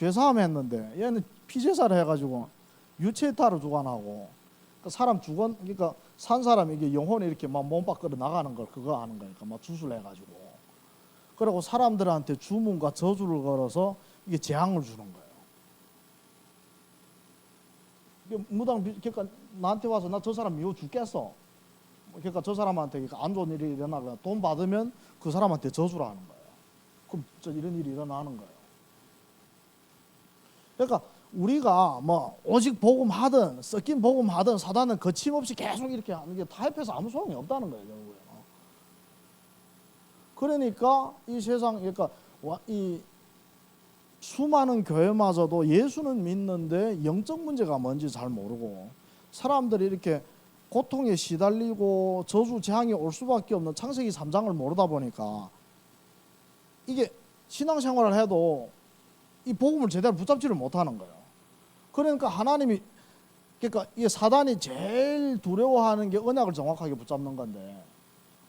죄사함 했는데 얘는 피제사를 해가지고 유체이타로 주관하고 사람 주관 그러니까 산 사람이 이게 영혼이 이렇게 막 몸 밖으로 나가는 걸 그거 하는 거니까 막 주술 해가지고 그리고 사람들한테 주문과 저주를 걸어서 이게 재앙을 주는 거예요. 이게 무당 그러니까 나한테 와서 나 저 사람 미워 죽겠어. 그러니까 저 사람한테 안 좋은 일이 일어나거나 돈 받으면 그 사람한테 저주를 하는 거예요. 그럼 이런 일이 일어나는 거예요. 그러니까 우리가 뭐 오직 복음하든 섞인 복음하든 사단은 거침없이 계속 이렇게 하는 게 타협해서 아무 소용이 없다는 거예요, 결국에. 그러니까 이 세상 그러니까 이 수많은 교회마저도 예수는 믿는데 영적 문제가 뭔지 잘 모르고 사람들이 이렇게 고통에 시달리고 저주 재앙이 올 수밖에 없는 창세기 3장을 모르다 보니까 이게 신앙생활을 해도 이 복음을 제대로 붙잡지를 못하는 거예요. 그러니까 하나님이 그러니까 이 사단이 제일 두려워하는 게 언약을 정확하게 붙잡는 건데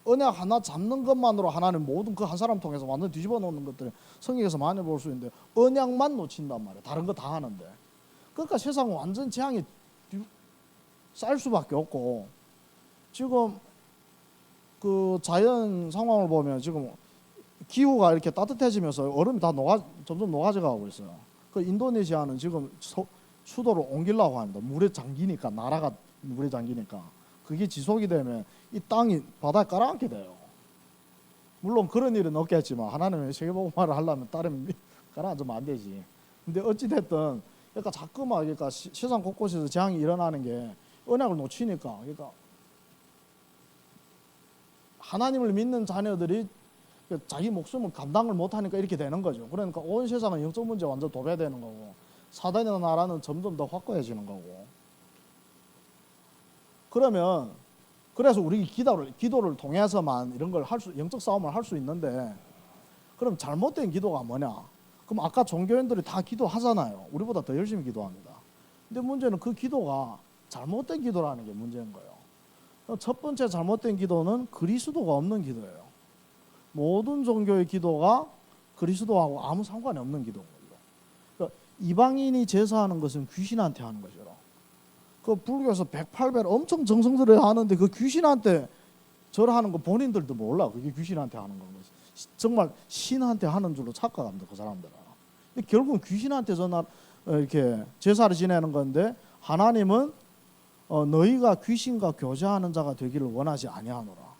언약 하나 잡는 것만으로 하나님 모든 그 한 사람 통해서 완전 뒤집어 놓는 것들을 성경에서 많이 볼 수 있는데 언약만 놓친단 말이에요. 다른 거 다 하는데. 그러니까 세상은 완전 재앙이 쌓일 수밖에 없고 지금 그 자연 상황을 보면 지금 기후가 이렇게 따뜻해지면서 얼음이 다 점점 녹아져 가고 있어요. 그 인도네시아는 지금 수도를 옮기려고 합니다. 물에 잠기니까 나라가 물에 잠기니까 그게 지속이 되면 이 땅이 바다에 깔아앉게 돼요. 물론 그런 일은 없겠지만 하나님의 세계복음화를 하려면 다른 깔아앉으면 안 되지. 근데 어찌 됐든 그러니까 자꾸만 그러니까 세상 곳곳에서 재앙이 일어나는 게 언약을 놓치니까 그러니까 하나님을 믿는 자녀들이 자기 목숨을 감당을 못하니까 이렇게 되는 거죠. 그러니까 온 세상은 영적 문제 완전 도배되는 거고 사단의 나라는 점점 더 확고해지는 거고. 그러면 그래서 우리 기도를 통해서만 이런 걸 영적 싸움을 할 수 있는데 그럼 잘못된 기도가 뭐냐? 그럼 아까 종교인들이 다 기도하잖아요. 우리보다 더 열심히 기도합니다. 근데 문제는 그 기도가 잘못된 기도라는 게 문제인 거예요. 첫 번째 잘못된 기도는 그리스도가 없는 기도예요. 모든 종교의 기도가 그리스도하고 아무 상관이 없는 기도예요. 그러니까 이방인이 제사하는 것은 귀신한테 하는 거죠. 그 불교에서 108배를 엄청 정성 들여야 하는데 그 귀신한테 절하는 거 본인들도 몰라. 그게 귀신한테 하는 건 정말 신한테 하는 줄로 착각합니다. 그 사람들은. 결국은 귀신한테 이렇게 제사를 지내는 건데 하나님은 너희가 귀신과 교제하는 자가 되기를 원하지 아니하노라.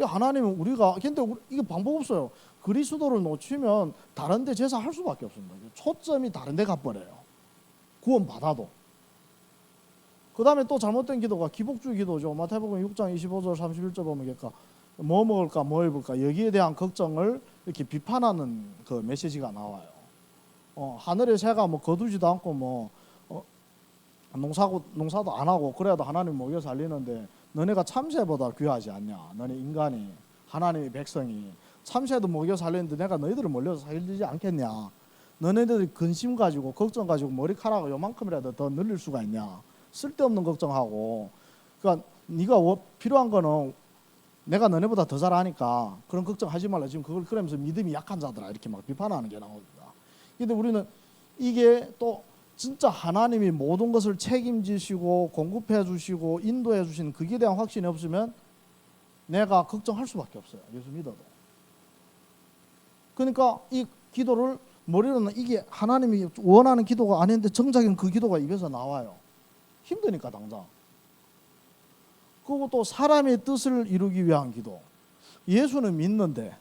하나님은 우리가 근데 이게 방법 없어요. 그리스도를 놓치면 다른 데 제사할 수밖에 없습니다. 초점이 다른 데 가버려요. 구원 받아도. 그 다음에 또 잘못된 기도가 기복주의 기도죠. 마태복음 6장 25절 31절 보면 그러니까 뭐 먹을까 뭐 입을까 여기에 대한 걱정을 이렇게 비판하는 그 메시지가 나와요. 하늘의 새가 뭐 거두지도 않고 뭐 농사도 안 하고 그래도 하나님 먹여 살리는데 너네가 참새보다 귀하지 않냐? 너네 인간이 하나님의 백성이 참새도 먹여 살리는데 내가 너희들을 먹여서 살리지 않겠냐? 너네들이 근심 가지고 걱정 가지고 머리카락을 요만큼이라도 더 늘릴 수가 있냐? 쓸데없는 걱정하고 그러니까 네가 필요한 거는 내가 너네보다 더 잘하니까 그런 걱정하지 말라. 지금 그걸 그러면서 믿음이 약한 자들아 이렇게 막 비판하는 게 나옵니다. 근데 우리는 이게 또 진짜 하나님이 모든 것을 책임지시고 공급해 주시고 인도해 주시는 그게 대한 확신이 없으면 내가 걱정할 수밖에 없어요. 예수 믿어도. 그러니까 이 기도를 머리로는 이게 하나님이 원하는 기도가 아닌데 정작은 그 기도가 입에서 나와요. 힘드니까 당장. 그리고 또 사람의 뜻을 이루기 위한 기도. 예수는 믿는데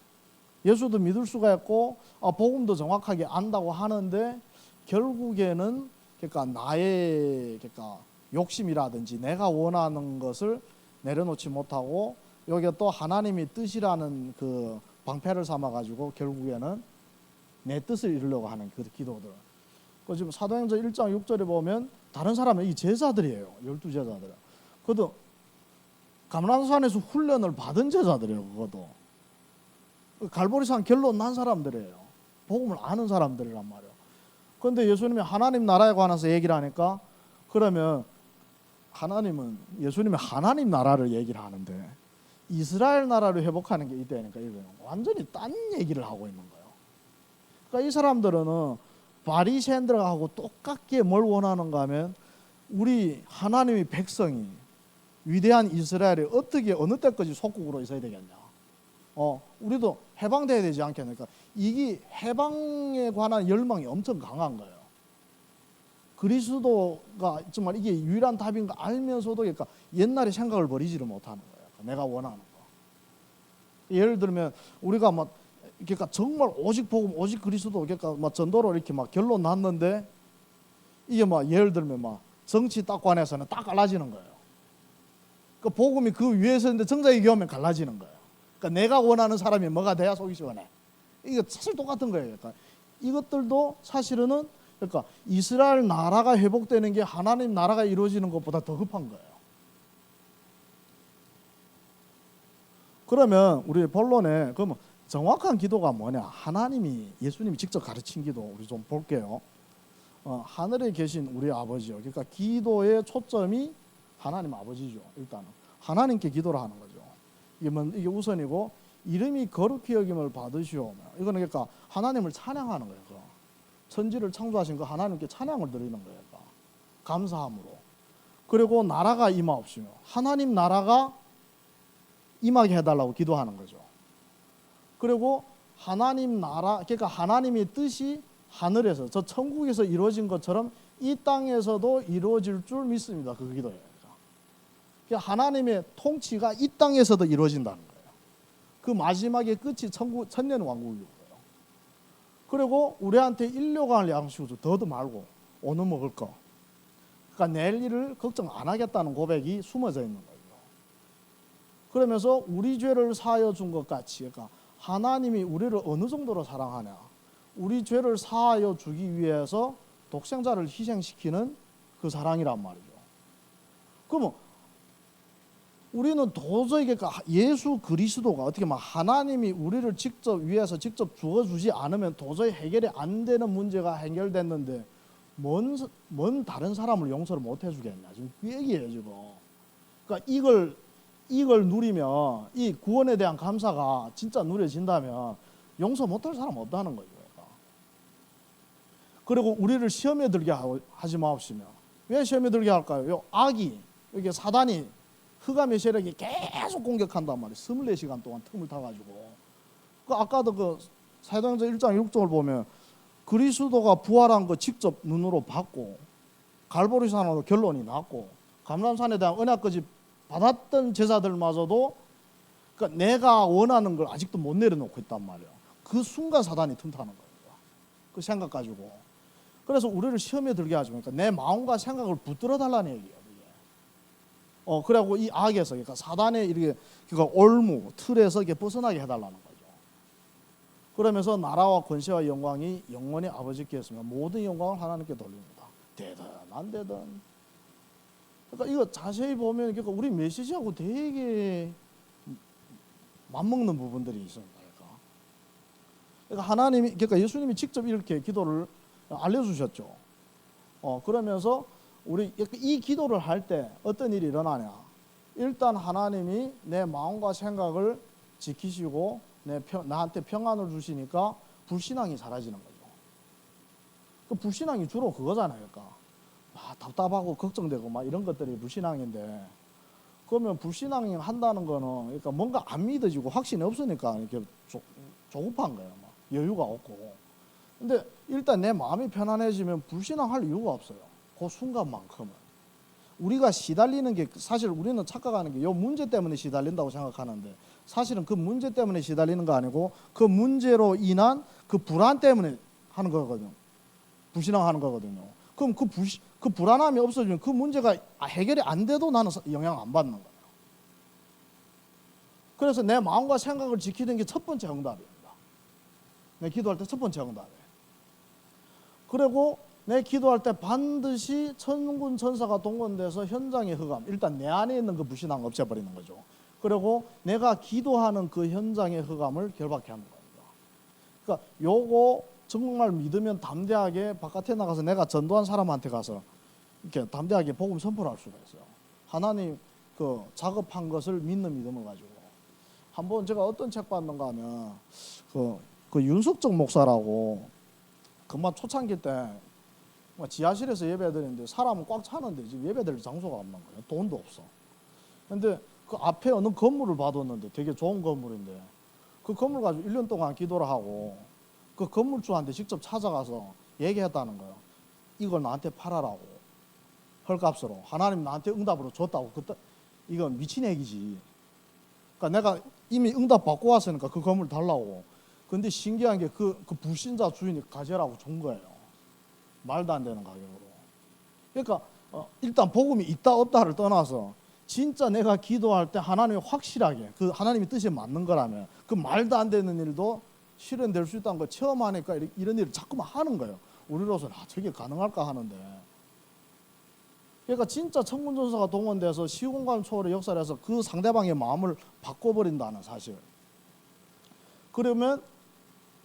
예수도 믿을 수가 있고 복음도 정확하게 안다고 하는데 결국에는 그러니까 나의 그러니까 욕심이라든지 내가 원하는 것을 내려놓지 못하고 여기에 또 하나님의 뜻이라는 그 방패를 삼아 가지고 결국에는 내 뜻을 이루려고 하는 그 기도들. 그 지금 사도행전 1장 6절에 보면 다른 사람은 이 제자들이에요. 12제자들. 그것도 감람산에서 훈련을 받은 제자들이에요. 그것도 갈보리산 결론 난 사람들이에요. 복음을 아는 사람들이란 말이에요. 그런데 예수님이 하나님 나라에 관해서 얘기를 하니까 그러면 예수님이 하나님 나라를 얘기를 하는데 이스라엘 나라를 회복하는 게 있다니까 이거는 완전히 딴 얘기를 하고 있는 거예요. 그러니까 이 사람들은 바리새인들하고 똑같게 뭘 원하는가 하면 우리 하나님의 백성이 위대한 이스라엘이 어떻게 어느 때까지 속국으로 있어야 되겠냐. 우리도 해방돼야 되지 않겠습니까? 이게 해방에 관한 열망이 엄청 강한 거예요. 그리스도가 정말 이게 유일한 답인 거 알면서도 그러니까 옛날의 생각을 버리지를 못하는 거예요. 내가 원하는 거. 예를 들면 우리가 막 그러니까 정말 오직 복음, 오직 그리스도 그러니까 막 전도로 이렇게 막 결론 났는데 이게 막 예를 들면 막 정치 딱 관해서는 딱 갈라지는 거예요. 그 복음이 그 위에서 있는데 정작 교하면 갈라지는 거예요. 그러니까 내가 원하는 사람이 뭐가 돼야 속이 시원해. 이게 사실 똑같은 거예요. 그러니까 이것들도 사실은 그러니까 이스라엘 나라가 회복되는 게 하나님 나라가 이루어지는 것보다 더 급한 거예요. 그러면 우리 본론에 그러면 정확한 기도가 뭐냐? 하나님이 예수님이 직접 가르친 기도 우리 좀 볼게요. 하늘에 계신 우리 아버지요. 그러니까 기도의 초점이 하나님 아버지죠. 일단은 하나님께 기도를 하는 거죠. 이게 우선이고 이름이 거룩히 여김을 받으시오. 이거는 그러니까 하나님을 찬양하는 거예요. 천지를 창조하신 그 하나님께 찬양을 드리는 거예요. 감사함으로. 그리고 나라가 임하옵시며 하나님 나라가 임하게 해달라고 기도하는 거죠. 그리고 하나님 나라, 그러니까 하나님의 뜻이 하늘에서 저 천국에서 이루어진 것처럼 이 땅에서도 이루어질 줄 믿습니다. 그 기도예요. 그러니까 하나님의 통치가 이 땅에서도 이루어진다는 거예요. 그 마지막의 끝이 천년 왕국이고요. 그리고 우리한테 인류관을 양식으로 줘. 더도 말고 오늘 먹을 거. 그러니까 내일 일을 걱정 안 하겠다는 고백이 숨어져 있는 거예요. 그러면서 우리 죄를 사하여 준 것 같이 그러니까 하나님이 우리를 어느 정도로 사랑하냐. 우리 죄를 사하여 주기 위해서 독생자를 희생시키는 그 사랑이란 말이죠. 그러면 우리는 도저히 그러니까 예수 그리스도가 어떻게 막 하나님이 우리를 위해서 직접 주어주지 않으면 도저히 해결이 안 되는 문제가 해결됐는데 뭔 다른 사람을 용서를 못 해주겠냐. 지금 그 얘기예요 지금. 그러니까 이걸 누리면 이 구원에 대한 감사가 진짜 누려진다면 용서 못할 사람 없다는 거죠. 그리고 우리를 시험에 들게 하지 마옵시며. 왜 시험에 들게 할까요? 요 악이 이게 사단이 흑암의 세력이 계속 공격한단 말이에요. 24시간 동안 틈을 타가지고. 아까도 그 사도행전 1장 6절을 보면 그리스도가 부활한 거 직접 눈으로 봤고 갈보리산으로 결론이 났고 감람산에 대한 언약까지 받았던 제자들마저도 그러니까 내가 원하는 걸 아직도 못 내려놓고 있단 말이에요. 그 순간 사단이 틈타는 거예요. 그 생각 가지고. 그래서 우리를 시험에 들게 하지 그러니까 내 마음과 생각을 붙들어 달라는 얘기예요. 그래갖고 이 악에서 그러니까 사단의 이렇게 그러니까 올무 틀에서 이렇게 벗어나게 해달라는 거죠. 그러면서 나라와 권세와 영광이 영원히 아버지께 있으며 모든 영광을 하나님께 돌립니다. 대단한 대단. 그러니까 이거 자세히 보면 그러니까 우리 메시지하고 되게 맞먹는 부분들이 있습니다. 그러니까 하나님이 그러니까 예수님이 직접 이렇게 기도를 알려주셨죠. 그러면서 우리 이 기도를 할 때 어떤 일이 일어나냐? 일단 하나님이 내 마음과 생각을 지키시고 나한테 평안을 주시니까 불신앙이 사라지는 거죠. 그 불신앙이 주로 그거잖아요. 그러니까 답답하고 걱정되고 막 이런 것들이 불신앙인데 그러면 불신앙이 한다는 거는 그러니까 뭔가 안 믿어지고 확신이 없으니까 이렇게 조급한 거예요. 막 여유가 없고. 근데 일단 내 마음이 편안해지면 불신앙할 이유가 없어요. 그 순간만큼은. 우리가 시달리는 게 사실 우리는 착각하는 게 이 문제 때문에 시달린다고 생각하는데 사실은 그 문제 때문에 시달리는 거 아니고 그 문제로 인한 그 불안 때문에 하는 거거든요. 불신앙하는 거거든요. 그럼 그 불안함이 없어지면 그 문제가 해결이 안 돼도 나는 영향 안 받는 거예요. 그래서 내 마음과 생각을 지키는 게 첫 번째 응답입니다. 내 기도할 때 첫 번째 응답이에요. 그리고 내 기도할 때 반드시 천군 천사가 동원돼서 현장의 흑암, 일단 내 안에 있는 그 불신앙을 없애버리는 거죠. 그리고 내가 기도하는 그 현장의 흑암을 결박해 하는 겁니다. 그러니까 요거 정말 믿으면 담대하게 바깥에 나가서 내가 전도한 사람한테 가서 이렇게 담대하게 복음 선포를 할 수가 있어요. 하나님 그 작업한 것을 믿는 믿음을 가지고. 한번 제가 어떤 책 봤는가 하면 그 윤석정 목사라고 금방 초창기 때 지하실에서 예배드리는데 사람은 꽉 차는데 지금 예배드릴 장소가 없는 거예요. 돈도 없어. 근데 그 앞에 어느 건물을 봐뒀는데 되게 좋은 건물인데 그 건물 가지고 1년 동안 기도를 하고 그 건물주한테 직접 찾아가서 얘기했다는 거예요. 이걸 나한테 팔아라고. 헐값으로. 하나님 나한테 응답으로 줬다고. 그때 이건 미친 얘기지. 그러니까 내가 이미 응답 받고 왔으니까 그 건물 달라고. 근데 신기한 게 그 불신자 주인이 가져라고 준 거예요. 말도 안 되는 가격으로. 그러니까 일단 복음이 있다 없다를 떠나서 진짜 내가 기도할 때 하나님이 확실하게 그 하나님의 뜻에 맞는 거라면 그 말도 안 되는 일도 실현될 수 있다는 걸 체험하니까 이런 일을 자꾸만 하는 거예요. 우리로서는 저게 가능할까 하는데. 그러니까 진짜 천군전사가 동원돼서 시공간 초월의 역사를 해서 그 상대방의 마음을 바꿔버린다는 사실. 그러면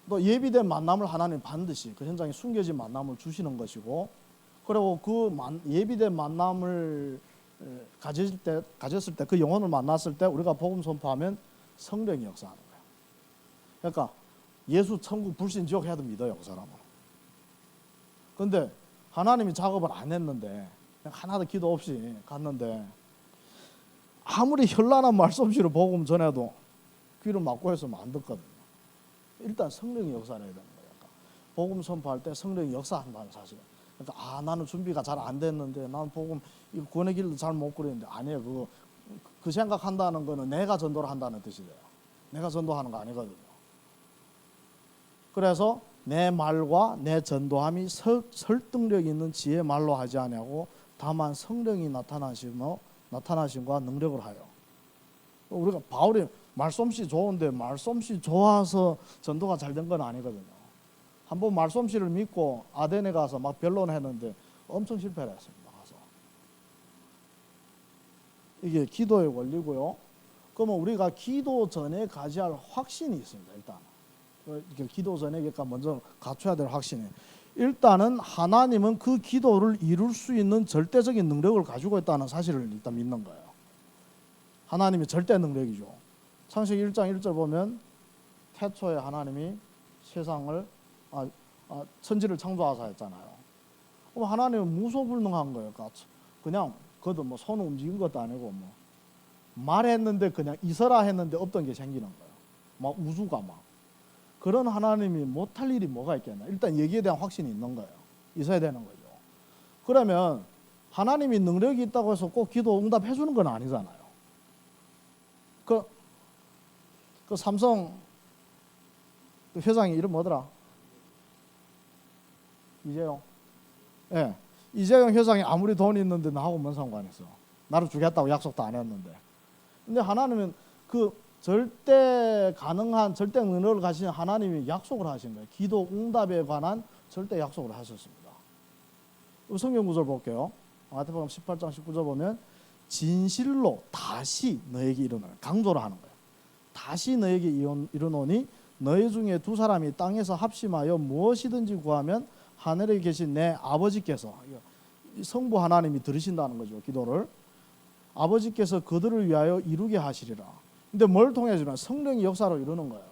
또 예비된 만남을 하나님 반드시 그 현장에 숨겨진 만남을 주시는 것이고, 그리고 그 예비된 만남을 가졌을 때 그 영혼을 만났을 때 우리가 복음 선포하면 성령이 역사하는 거예요. 그러니까 예수 천국 불신 지옥 해도 믿어요, 그 사람은. 근데 하나님이 작업을 안 했는데 그냥 하나도 기도 없이 갔는데 아무리 현란한 말솜씨로 복음 전해도 귀를 막고 했으면 안 듣거든요. 일단 성령이 역사를 해야 되는 거예요. 복음 선포할 때 성령이 역사한다는 사실. 그러니까 나는 준비가 잘 안 됐는데 난 복음 이거 구원의 길도 잘 못 그리는데 아니에요. 그 생각한다는 거는 내가 전도를 한다는 뜻이 돼요. 내가 전도하는 거 아니거든요. 그래서 내 말과 내 전도함이 설득력 있는 지혜 말로 하지 아니하고 다만 성령이 나타나심과 능력을 하여. 우리가 바울이 말솜씨 좋은데 말솜씨 좋아서 전도가 잘 된 건 아니거든요. 한번 말솜씨를 믿고 아덴에 가서 막 변론했는데 엄청 실패를 했습니다. 가서. 이게 기도의 원리고요. 그러면 우리가 기도 전에 가져야 할 확신이 있습니다. 일단 기도 전에 그러니까 먼저 갖춰야 될 확신이, 일단은 하나님은 그 기도를 이룰 수 있는 절대적인 능력을 가지고 있다는 사실을 일단 믿는 거예요. 하나님이 절대 능력이죠. 창세기 1장 1절 보면 태초에 하나님이 세상을 천지를 창조하사 했잖아요. 그럼 하나님은 무소불능한 거예요. 그냥 그도 뭐 손 움직인 것도 아니고 뭐 말했는데 그냥 있어라 했는데 없던 게 생기는 거예요. 막 우주가 막. 그런 하나님이 못할 일이 뭐가 있겠나. 일단 얘기에 대한 확신이 있는 거예요. 있어야 되는 거죠. 그러면 하나님이 능력이 있다고 해서 꼭 기도 응답해 주는 건 아니잖아요. 그 삼성 회장이 이름 뭐더라? 이재용. 예. 이재용 회장이 아무리 돈이 있는데 나하고 뭔 상관 있어. 나를 주겠다고 약속도 안 했는데. 근데 하나님은 그 절대 가능한 절대 능력을 가진 하나님이 약속을 하신 거예요. 기도 응답에 관한 절대 약속을 하셨습니다. 성경 구절 볼게요. 마태복음 18장 19절 보면 진실로 다시 너에게 이르노니, 강조를 하는 거예요. 다시 너에게 이르노니 너희 중에 두 사람이 땅에서 합심하여 무엇이든지 구하면 하늘에 계신 내 아버지께서, 성부 하나님이 들으신다는 거죠. 기도를 아버지께서 그들을 위하여 이루게 하시리라. 근데 뭘 통해서는 성령의 역사로 이루는 거예요.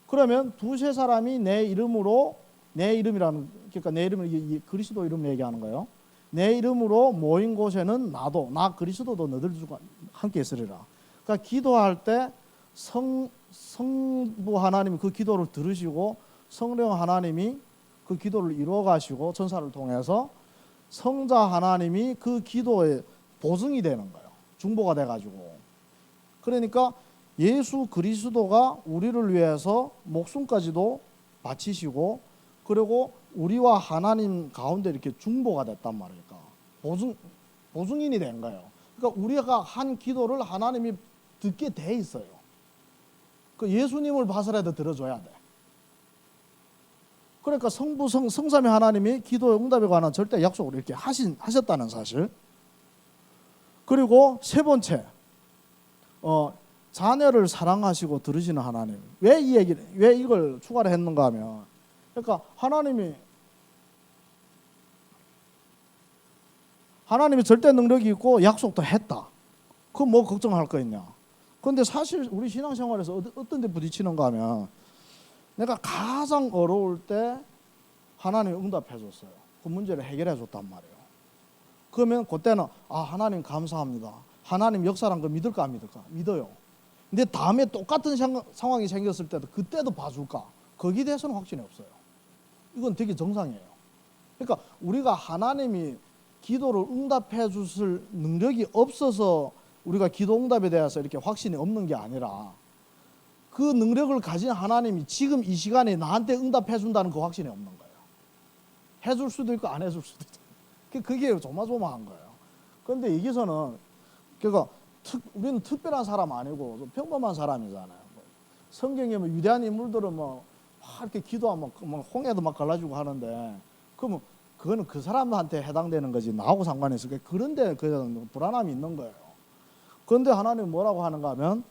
그러면 두세 사람이 내 이름으로, 내 이름이라는, 그러니까 내 이름을 그리스도 이름을 얘기하는 거예요. 내 이름으로 모인 곳에는 나 그리스도도 너들 중에 함께 있으리라. 그러니까 기도할 때 성부 하나님이 그 기도를 들으시고 성령 하나님이 그 기도를 이루어 가시고 전사를 통해서 성자 하나님이 그 기도의 보증이 되는 거예요. 중보가 돼 가지고. 그러니까 예수 그리스도가 우리를 위해서 목숨까지도 바치시고, 그리고 우리와 하나님 가운데 이렇게 중보가 됐단 말이니까 보증인이 된 거예요. 그러니까 우리가 한 기도를 하나님이 듣게 돼 있어요. 그 예수님을 봐서라도 들어줘야 돼. 그러니까 성삼위 하나님이 기도의 응답에 관한 절대 약속을 이렇게 하셨다는 사실. 그리고 세 번째, 자녀를 사랑하시고 들으시는 하나님. 왜 이걸 추가를 했는가 하면, 그러니까 하나님이 절대 능력이 있고 약속도 했다. 그럼 뭐 걱정할 거 있냐. 그런데 사실 우리 신앙생활에서 어떤 데 부딪히는가 하면, 내가 가장 어려울 때 하나님이 응답해 줬어요. 그 문제를 해결해 줬단 말이에요. 그러면 그때는 하나님 감사합니다. 하나님 역사란 걸 믿을까 안 믿을까? 믿어요. 근데 다음에 똑같은 상황이 생겼을 때도 그때도 봐줄까? 거기에 대해서는 확신이 없어요. 이건 되게 정상이에요. 그러니까 우리가 하나님이 기도를 응답해 주실 능력이 없어서 우리가 기도 응답에 대해서 이렇게 확신이 없는 게 아니라 그 능력을 가진 하나님이 지금 이 시간에 나한테 응답해 준다는 그 확신이 없는 거예요. 해줄 수도 있고 안 해줄 수도 있고 그게 조마조마한 거예요. 그런데 여기서는 그러니까 우리는 특별한 사람 아니고 평범한 사람이잖아요. 성경에 뭐 위대한 인물들은 막 이렇게 기도하면 홍해도 막 갈라지고 하는데 그러면 그거는 그 사람한테 해당되는 거지 나하고 상관이 있을까? 그런데 그 불안함이 있는 거예요. 그런데 하나님 뭐라고 하는가 하면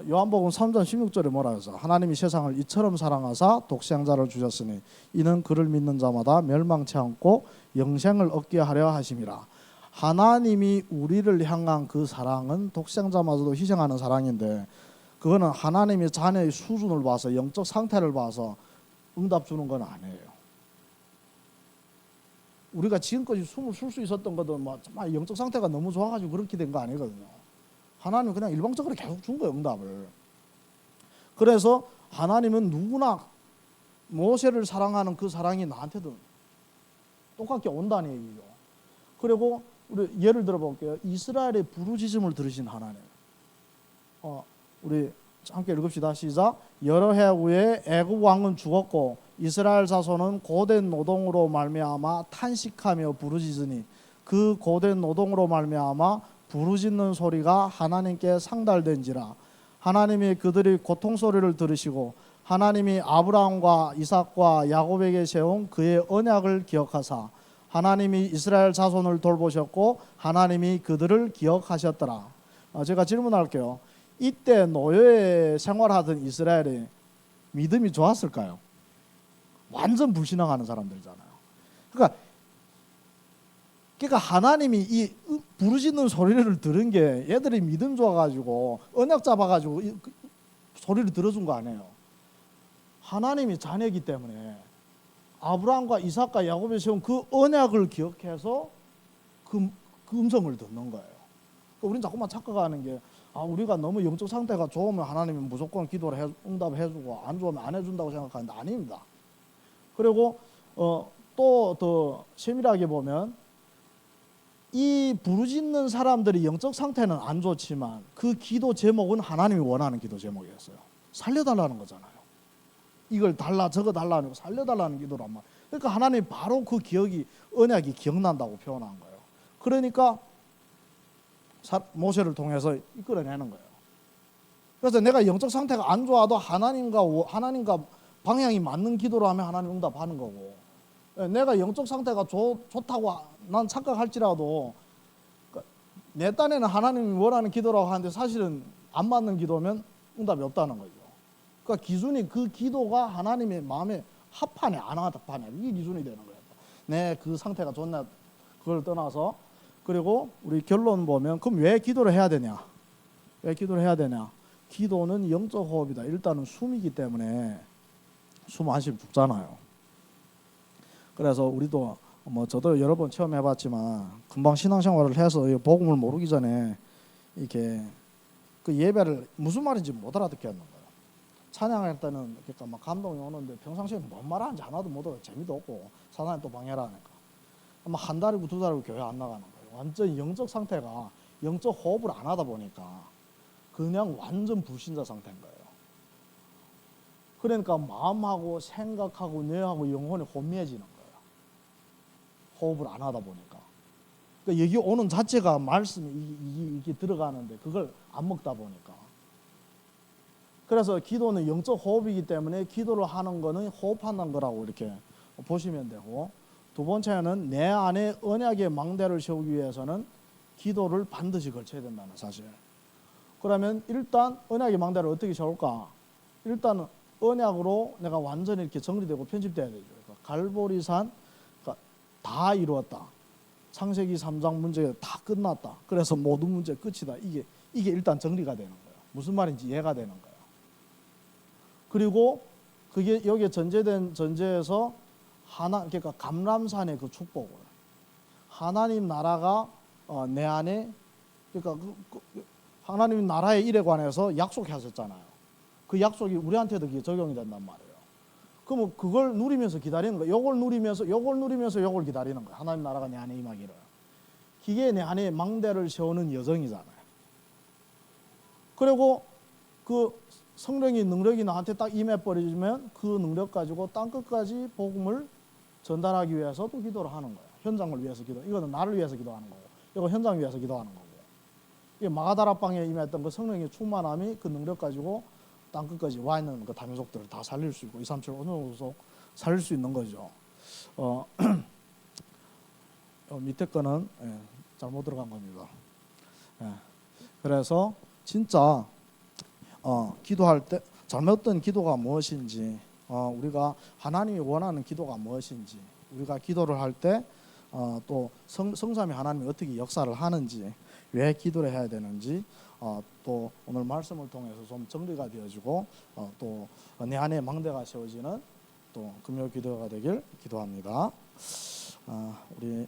요한복음 3장 16절에 뭐라 해서 하나님이 세상을 이처럼 사랑하사 독생자를 주셨으니 이는 그를 믿는 자마다 멸망치 않고 영생을 얻게 하려 하심이라. 하나님이 우리를 향한 그 사랑은 독생자마저도 희생하는 사랑인데 그거는 하나님의 자녀의 수준을 봐서 영적 상태를 봐서 응답 주는 건 아니에요. 우리가 지금까지 숨을 쉴 수 있었던 것도 정말 영적 상태가 너무 좋아가지고 그렇게 된 거 아니거든요. 하나님은 그냥 일방적으로 계속 준 거예요, 응답을. 그래서 하나님은 누구나 모세를 사랑하는 그 사랑이 나한테도 똑같게 온다는 얘기죠. 그리고 우리 예를 들어 볼게요. 이스라엘의 부르짖음을 들으신 하나님. 우리 함께 읽읍시다. 시작. 여러 해 후에 애굽 왕은 죽었고 이스라엘 자손은 고된 노동으로 말미암아 탄식하며 부르짖으니 그 고된 노동으로 말미암아 부르짖는 소리가 하나님께 상달된지라. 하나님이 그들이 고통 소리를 들으시고 하나님이 아브라함과 이삭과 야곱에게 세운 그의 언약을 기억하사 하나님이 이스라엘 자손을 돌보셨고 하나님이 그들을 기억하셨더라. 제가 질문할게요. 이때 노예에 생활하던 이스라엘이 믿음이 좋았을까요? 완전 불신앙하는 사람들이잖아요. 그러니까 하나님이 이 부르짖는 소리를 들은 게 얘들이 믿음 좋아가지고 언약 잡아가지고 소리를 들어준 거 아니에요. 하나님이 자녀이기 때문에 아브라함과 이삭과 야곱에 세운 그 언약을 기억해서 그 음성을 듣는 거예요. 그러니까 우리는 자꾸만 착각하는 게 우리가 너무 영적 상태가 좋으면 하나님이 무조건 기도를 응답해주고 안 좋으면 안 해준다고 생각하는데 아닙니다. 그리고 또 더 세밀하게 보면 이 부르짖는 사람들이 영적 상태는 안 좋지만 그 기도 제목은 하나님이 원하는 기도 제목이었어요. 살려달라는 거잖아요. 이걸 달라 저거 달라는 거 살려달라는 기도란 말. 그러니까 하나님이 바로 그 언약이 기억난다고 표현한 거예요. 그러니까 모세를 통해서 이끌어내는 거예요. 그래서 내가 영적 상태가 안 좋아도 하나님과 방향이 맞는 기도를 하면 하나님 응답하는 거고, 내가 영적 상태가 좋다고 난 착각할지라도 내 딴에는 하나님이 원하는 기도라고 하는데 사실은 안 맞는 기도면 응답이 없다는 거죠. 그러니까 기준이 그 기도가 하나님의 마음에 합하네 안 합하네 이게 기준이 되는 거예요. 내 그 상태가 좋냐 그걸 떠나서. 그리고 우리 결론 보면 그럼 왜 기도를 해야 되냐? 왜 기도를 해야 되냐? 기도는 영적 호흡이다. 일단은 숨이기 때문에 숨 안 쉬면 죽잖아요. 그래서 우리도 저도 여러 번 체험해봤지만 금방 신앙생활을 해서 복음을 모르기 전에 이렇게 그 예배를 무슨 말인지 못 알아듣겠는 거예요. 찬양할 때는 그러니까 막 감동이 오는데 평상시에 뭔 말하는지 하나도 못 알아. 재미도 없고 사단이 또 방해를 하니까 아마 한 달이고 두 달이고 교회 안 나가는 거예요. 완전 영적 상태가 영적 호흡을 안 하다 보니까 그냥 완전 불신자 상태인 거예요. 그러니까 마음하고 생각하고 뇌하고 영혼이 혼미해지는 거예요. 호흡을 안 하다 보니까. 그러니까 여기 오는 자체가 말씀이 이게 들어가는데 그걸 안 먹다 보니까. 그래서 기도는 영적 호흡이기 때문에 기도를 하는 거는 호흡하는 거라고 이렇게 보시면 되고, 두 번째는 내 안에 언약의 망대를 세우기 위해서는 기도를 반드시 걸쳐야 된다는 사실. 그러면 일단 언약의 망대를 어떻게 세울까? 일단 언약으로 내가 완전히 이렇게 정리되고 편집돼야 되죠. 그러니까 갈보리산 다 이루었다. 창세기 3장 문제 다 끝났다. 그래서 모든 문제 끝이다. 이게 일단 정리가 되는 거예요. 무슨 말인지 이해가 되는 거예요. 그리고 그게 여기에 전제된 전제에서 그러니까 감람산의 그 축복을 하나님 나라가 내 안에 그러니까 하나님 나라의 일에 관해서 약속하셨잖아요. 그 약속이 우리한테도 적용이 된단 말이에요. 그러면 그걸 누리면서 기다리는 거예요. 요걸 누리면서 요걸 기다리는 거예요. 하나님 나라가 내 안에 임하기를. 그게 내 안에 망대를 세우는 여정이잖아요. 그리고 그 성령의 능력이 나한테 딱 임해버리면 그 능력 가지고 땅끝까지 복음을 전달하기 위해서도 기도를 하는 거예요. 현장을 위해서 기도. 이거는 나를 위해서 기도하는 거고, 이거 현장을 위해서 기도하는 거고. 이 마가다락방에 임했던 그 성령의 충만함이 그 능력 가지고 땅끝까지 와 있는 그 다민족들을 다 살릴 수 있고 237 언어로서 살릴 수 있는 거죠. 밑에 거는 잘못 들어간 겁니다. 그래서 진짜 기도할 때 잘못된 기도가 무엇인지, 우리가 하나님이 원하는 기도가 무엇인지, 우리가 기도를 할 때 또 성삼위 하나님이 어떻게 역사를 하는지, 왜 기도를 해야 되는지, 또 오늘 말씀을 통해서 좀 정리가 되어지고 또 내 안에 망대가 세워지는 또 금요 기도가 되길 기도합니다. 우리